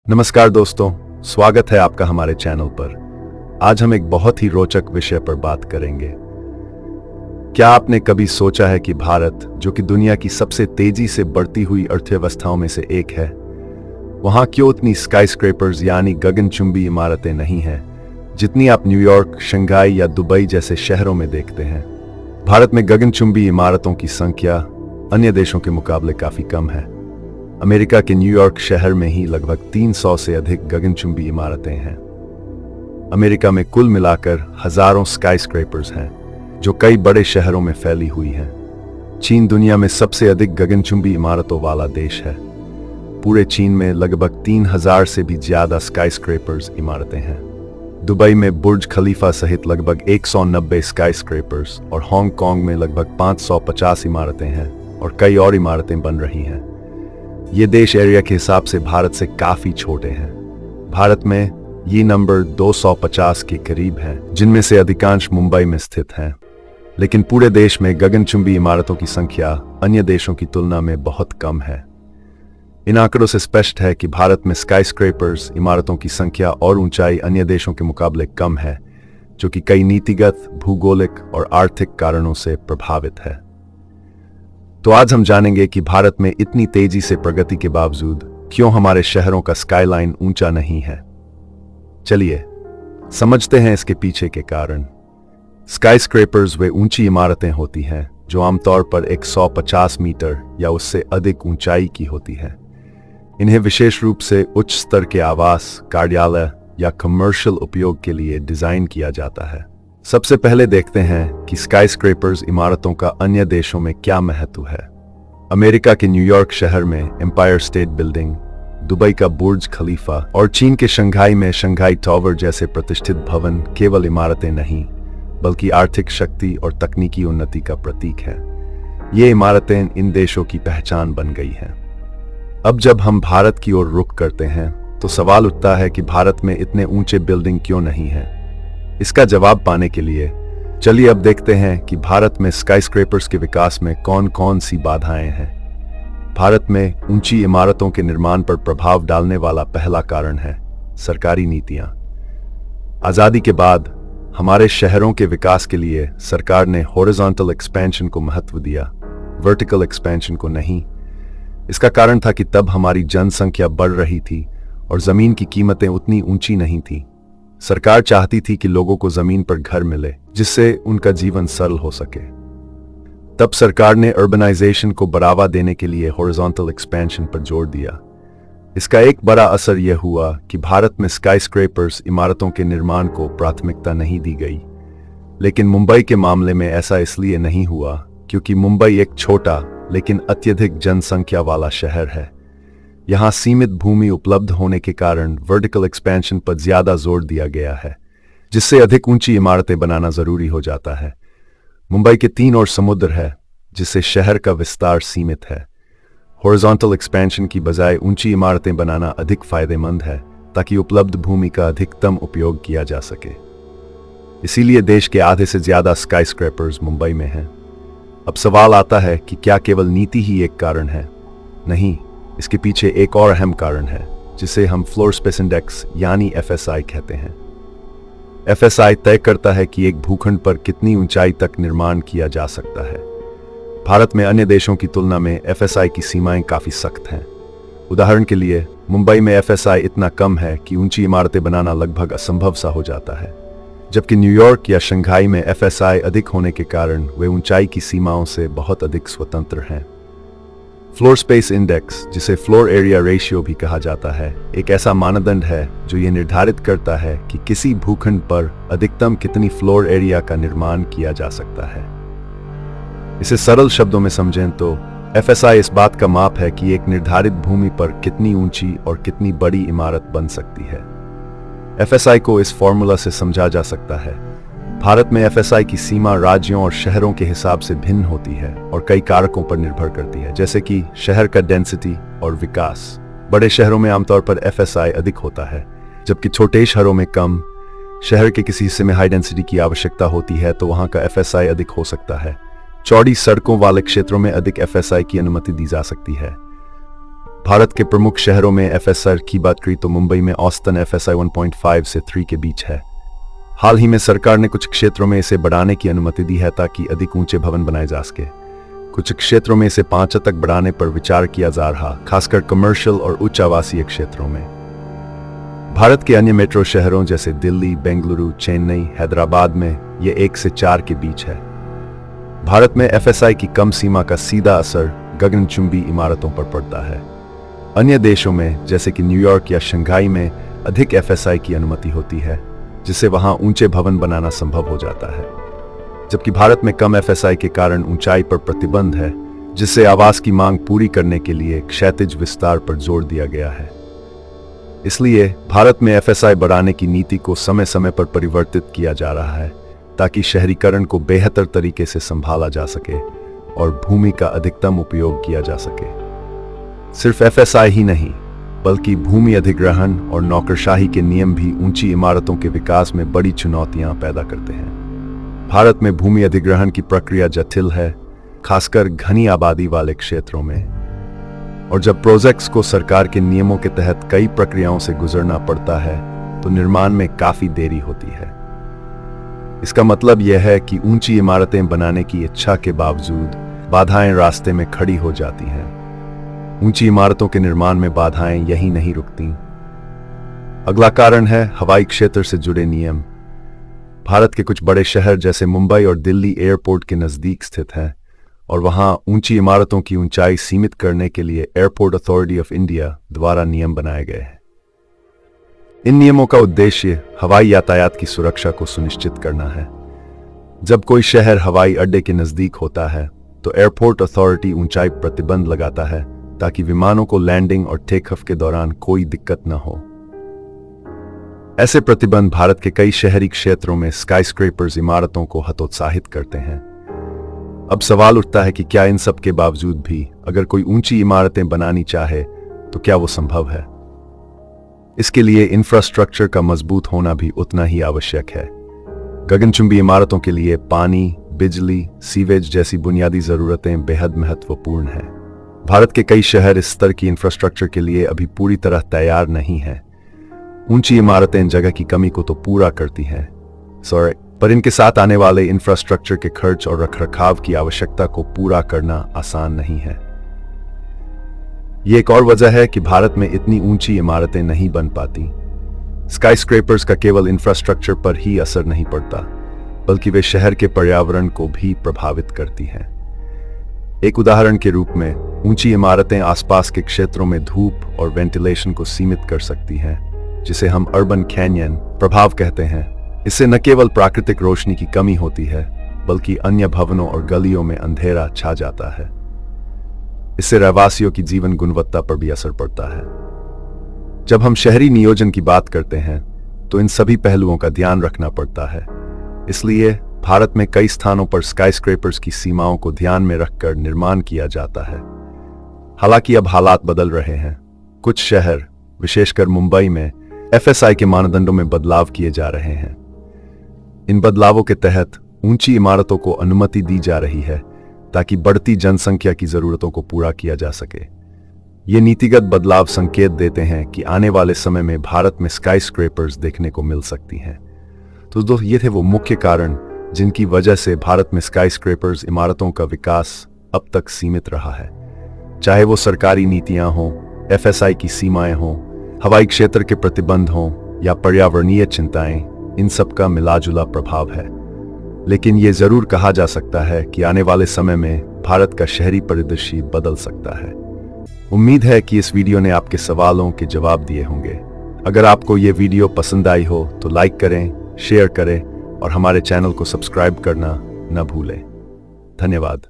नमस्कार दोस्तों, स्वागत है आपका हमारे चैनल पर। आज हम एक बहुत ही रोचक विषय पर बात करेंगे। क्या आपने कभी सोचा है कि भारत, जो कि दुनिया की सबसे तेजी से बढ़ती हुई अर्थव्यवस्थाओं में से एक है, वहां क्यों उतनी स्काईस्क्रेपर्स यानी गगनचुंबी इमारतें नहीं हैं जितनी आप न्यूयॉर्क, शंघाई या दुबई जैसे शहरों में देखते हैं? भारत में गगनचुंबी इमारतों की संख्या अन्य देशों के मुकाबले काफी कम है। अमेरिका के न्यूयॉर्क शहर में ही लगभग 300 से अधिक गगनचुंबी इमारतें हैं। अमेरिका में कुल मिलाकर हजारों स्काईस्क्रेपर्स हैं, जो कई बड़े शहरों में फैली हुई हैं। चीन दुनिया में सबसे अधिक गगनचुंबी इमारतों वाला देश है। पूरे चीन में लगभग 3000 से भी ज्यादा स्काईस्क्रेपर्स इमारतें हैं। दुबई में बुर्ज खलीफा सहित लगभग 190 स्काईस्क्रेपर्स और हांगकांग में लगभग 550 इमारतें हैं और कई और इमारतें बन रही हैं। ये देश एरिया के हिसाब से भारत से काफी छोटे हैं। भारत में ये नंबर 250 के करीब हैं, जिनमें से अधिकांश मुंबई में स्थित हैं। लेकिन पूरे देश में गगनचुंबी इमारतों की संख्या अन्य देशों की तुलना में बहुत कम है। इन आंकड़ों से स्पष्ट है कि भारत में स्काईस्क्रेपर्स इमारतों की संख्या और ऊंचाई अन्य देशों के मुकाबले कम है, जो कि कई नीतिगत, भूगोलिक और आर्थिक कारणों से प्रभावित है। तो आज हम जानेंगे कि भारत में इतनी तेजी से प्रगति के बावजूद क्यों हमारे शहरों का स्काईलाइन ऊंचा नहीं है। चलिए समझते हैं इसके पीछे के कारण। स्काईस्क्रेपर्स वे ऊंची इमारतें होती हैं जो आमतौर पर 150 मीटर या उससे अधिक ऊंचाई की होती हैं। इन्हें विशेष रूप से उच्च स्तर के आवास, कार्यालय या कमर्शियल उपयोग के लिए डिजाइन किया जाता है। सबसे पहले देखते हैं कि स्काईस्क्रेपर्स इमारतों का अन्य देशों में क्या महत्व है। अमेरिका के न्यूयॉर्क शहर में एम्पायर स्टेट बिल्डिंग, दुबई का बुर्ज खलीफा और चीन के शंघाई में शंघाई टावर जैसे प्रतिष्ठित भवन केवल इमारतें नहीं, बल्कि आर्थिक शक्ति और तकनीकी उन्नति का प्रतीक है। ये इमारतें इन देशों की पहचान बन गई हैं। अब जब हम भारत की ओर रुख करते हैं तो सवाल उठता है कि भारत में इतने ऊंचे बिल्डिंग क्यों नहीं हैं। इसका जवाब पाने के लिए चलिए अब देखते हैं कि भारत में स्काईस्क्रेपर्स के विकास में कौन कौन सी बाधाएं हैं। भारत में ऊंची इमारतों के निर्माण पर प्रभाव डालने वाला पहला कारण है सरकारी नीतियां। आजादी के बाद हमारे शहरों के विकास के लिए सरकार ने हॉरिजॉन्टल एक्सपेंशन को महत्व दिया, वर्टिकल एक्सपेंशन को नहीं। इसका कारण था कि तब हमारी जनसंख्या बढ़ रही थी और जमीन की कीमतें उतनी ऊंची नहीं थी। सरकार चाहती थी कि लोगों को जमीन पर घर मिले, जिससे उनका जीवन सरल हो सके। तब सरकार ने अर्बनाइजेशन को बढ़ावा देने के लिए हॉरिजॉन्टल एक्सपेंशन पर जोर दिया। इसका एक बड़ा असर यह हुआ कि भारत में स्काईस्क्रेपर्स इमारतों के निर्माण को प्राथमिकता नहीं दी गई। लेकिन मुंबई के मामले में ऐसा इसलिए नहीं हुआ क्योंकि मुंबई एक छोटा लेकिन अत्यधिक जनसंख्या वाला शहर है। यहाँ सीमित भूमि उपलब्ध होने के कारण वर्टिकल एक्सपेंशन पर ज्यादा जोर दिया गया है, जिससे अधिक ऊंची इमारतें बनाना जरूरी हो जाता है। मुंबई के 3 ओर समुद्र है, जिससे शहर का विस्तार सीमित है। हॉरिजॉन्टल एक्सपेंशन की बजाय ऊंची इमारतें बनाना अधिक फायदेमंद है, ताकि उपलब्ध भूमि का अधिकतम उपयोग किया जा सके। इसीलिए देश के आधे से ज्यादा स्काईस्क्रेपर्स मुंबई में हैं। अब सवाल आता है कि क्या केवल नीति ही एक कारण है? नहीं, इसके पीछे एक और अहम कारण है, जिसे हम फ्लोर स्पेस इंडेक्स यानी FSI कहते हैं। FSI तय करता है कि एक भूखंड पर कितनी ऊंचाई तक निर्माण किया जा सकता है। भारत में अन्य देशों की तुलना में FSI की सीमाएं काफी सख्त हैं। उदाहरण के लिए मुंबई में FSI इतना कम है कि ऊंची इमारतें बनाना लगभग असंभव सा हो जाता है, जबकि न्यूयॉर्क या शंघाई में FSI अधिक होने के कारण वे ऊंचाई की सीमाओं से बहुत अधिक स्वतंत्र हैं। फ्लोर स्पेस इंडेक्स, जिसे फ्लोर एरिया रेशियो भी कहा जाता है, एक ऐसा मानदंड है जो ये निर्धारित करता है कि किसी भूखंड पर अधिकतम कितनी फ्लोर एरिया का निर्माण किया जा सकता है। इसे सरल शब्दों में समझें तो FSI इस बात का माप है कि एक निर्धारित भूमि पर कितनी ऊंची और कितनी बड़ी इमारत बन सकती है। FSI को इस फॉर्मूला से समझा जा सकता है। भारत में FSI की सीमा राज्यों और शहरों के हिसाब से भिन्न होती है और कई कारकों पर निर्भर करती है, जैसे कि शहर का डेंसिटी और विकास। बड़े शहरों में आमतौर पर FSI अधिक होता है, जबकि छोटे शहरों में कम। शहर के किसी हिस्से में हाई डेंसिटी की आवश्यकता होती है तो वहां का FSI अधिक हो सकता है। चौड़ी सड़कों वाले क्षेत्रों में अधिक FSI की अनुमति दी जा सकती है। भारत के प्रमुख शहरों में एफएसआई की बात करी तो मुंबई में औसतन एफएसआई 1.5 से 3 के बीच है। हाल ही में सरकार ने कुछ क्षेत्रों में इसे बढ़ाने की अनुमति दी है ताकि अधिक ऊंचे भवन बनाए जा सके। कुछ क्षेत्रों में इसे 5 तक बढ़ाने पर विचार किया जा रहा, खासकर कमर्शियल और उच्च आवासीय क्षेत्रों में। भारत के अन्य मेट्रो शहरों जैसे दिल्ली, बेंगलुरु, चेन्नई, हैदराबाद में यह 1 से 4 के बीच है। भारत में एफएसआई की कम सीमा का सीधा असर गगनचुंबी इमारतों पर पड़ता है। अन्य देशों में जैसे कि न्यूयॉर्क या शंघाई में अधिक एफएसआई की अनुमति होती है, जिससे वहां ऊंचे भवन बनाना संभव हो जाता है, जबकि भारत में कम एफएसआई के कारण ऊंचाई पर प्रतिबंध है, जिससे आवास की मांग पूरी करने के लिए क्षैतिज विस्तार पर जोर दिया गया है। इसलिए भारत में एफएसआई बढ़ाने की नीति को समय समय पर परिवर्तित किया जा रहा है ताकि शहरीकरण को बेहतर तरीके से संभाला जा सके और भूमि का अधिकतम उपयोग किया जा सके। सिर्फ एफएसआई ही नहीं, बल्कि भूमि अधिग्रहण और नौकरशाही के नियम भी ऊंची इमारतों के विकास में बड़ी चुनौतियां पैदा करते हैं। भारत में भूमि अधिग्रहण की प्रक्रिया जटिल है, खासकर घनी आबादी वाले क्षेत्रों में, और जब प्रोजेक्ट्स को सरकार के नियमों के तहत कई प्रक्रियाओं से गुजरना पड़ता है तो निर्माण में काफी देरी होती है। इसका मतलब यह है कि ऊंची इमारतें बनाने की इच्छा के बावजूद बाधाएं रास्ते में खड़ी हो जाती हैं। ऊंची इमारतों के निर्माण में बाधाएं यही नहीं रुकती। अगला कारण है हवाई क्षेत्र से जुड़े नियम। भारत के कुछ बड़े शहर जैसे मुंबई और दिल्ली एयरपोर्ट के नजदीक स्थित हैं और वहां ऊंची इमारतों की ऊंचाई सीमित करने के लिए एयरपोर्ट अथॉरिटी ऑफ इंडिया द्वारा नियम बनाए गए हैं। इन नियमों का उद्देश्य हवाई यातायात की सुरक्षा को सुनिश्चित करना है। जब कोई शहर हवाई अड्डे के नजदीक होता है तो एयरपोर्ट अथॉरिटी ऊंचाई प्रतिबंध लगाता है ताकि विमानों को लैंडिंग और टेक ऑफ के दौरान कोई दिक्कत न हो। ऐसे प्रतिबंध भारत के कई शहरी क्षेत्रों में स्काईस्क्रेपर्स इमारतों को हतोत्साहित करते हैं। अब सवाल उठता है कि क्या इन सब के बावजूद भी अगर कोई ऊंची इमारतें बनानी चाहे तो क्या वो संभव है? इसके लिए इंफ्रास्ट्रक्चर का मजबूत होना भी उतना ही आवश्यक है। गगनचुंबी इमारतों के लिए पानी, बिजली, सीवेज जैसी बुनियादी जरूरतें बेहद महत्वपूर्ण हैं। भारत के कई शहर इस स्तर की इंफ्रास्ट्रक्चर के लिए अभी पूरी तरह तैयार नहीं हैं। ऊंची इमारतें जगह की कमी को तो पूरा करती हैं, पर इनके साथ आने वाले इंफ्रास्ट्रक्चर के खर्च और रखरखाव की आवश्यकता को पूरा करना आसान नहीं है। ये एक और वजह है कि भारत में इतनी ऊंची इमारतें नहीं बन पाती। स्काईस्क्रेपर्स का केवल इंफ्रास्ट्रक्चर पर ही असर नहीं पड़ता, बल्कि वे शहर के पर्यावरण को भी प्रभावित करती हैं। एक उदाहरण के रूप में ऊंची इमारतें आसपास के क्षेत्रों में धूप और वेंटिलेशन को सीमित कर सकती हैं, जिसे हम अर्बन कैनियन प्रभाव कहते हैं। इससे न केवल प्राकृतिक रोशनी की कमी होती है, बल्कि अन्य भवनों और गलियों में अंधेरा छा जाता है। इससे रहवासियों की जीवन गुणवत्ता पर भी असर पड़ता है। जब हम शहरी नियोजन की बात करते हैं तो इन सभी पहलुओं का ध्यान रखना पड़ता है। इसलिए भारत में कई स्थानों पर स्काईस्क्रेपर्स की सीमाओं को ध्यान में रखकर निर्माण किया जाता है। हालांकि अब हालात बदल रहे हैं। कुछ शहर, विशेषकर मुंबई में, एफएसआई के मानदंडों में बदलाव किए जा रहे हैं। इन बदलावों के तहत ऊंची इमारतों को अनुमति दी जा रही है ताकि बढ़ती जनसंख्या की जरूरतों को पूरा किया जा सके। ये नीतिगत बदलाव संकेत देते हैं कि आने वाले समय में भारत में स्काईस्क्रेपर्स देखने को मिल सकती हैं। तो दोस्तों, ये थे वो मुख्य कारण जिनकी वजह से भारत में स्काईस्क्रेपर्स इमारतों का विकास अब तक सीमित रहा है। चाहे वो सरकारी नीतियां हों, एफएसआई की सीमाएं हों, हवाई क्षेत्र के प्रतिबंध हों या पर्यावरणीय चिंताएं, इन सब का मिलाजुला प्रभाव है। लेकिन ये जरूर कहा जा सकता है कि आने वाले समय में भारत का शहरी परिदृश्य बदल सकता है। उम्मीद है कि इस वीडियो ने आपके सवालों के जवाब दिए होंगे। अगर आपको ये वीडियो पसंद आई हो तो लाइक करें, शेयर करें और हमारे चैनल को सब्सक्राइब करना न भूलें। धन्यवाद।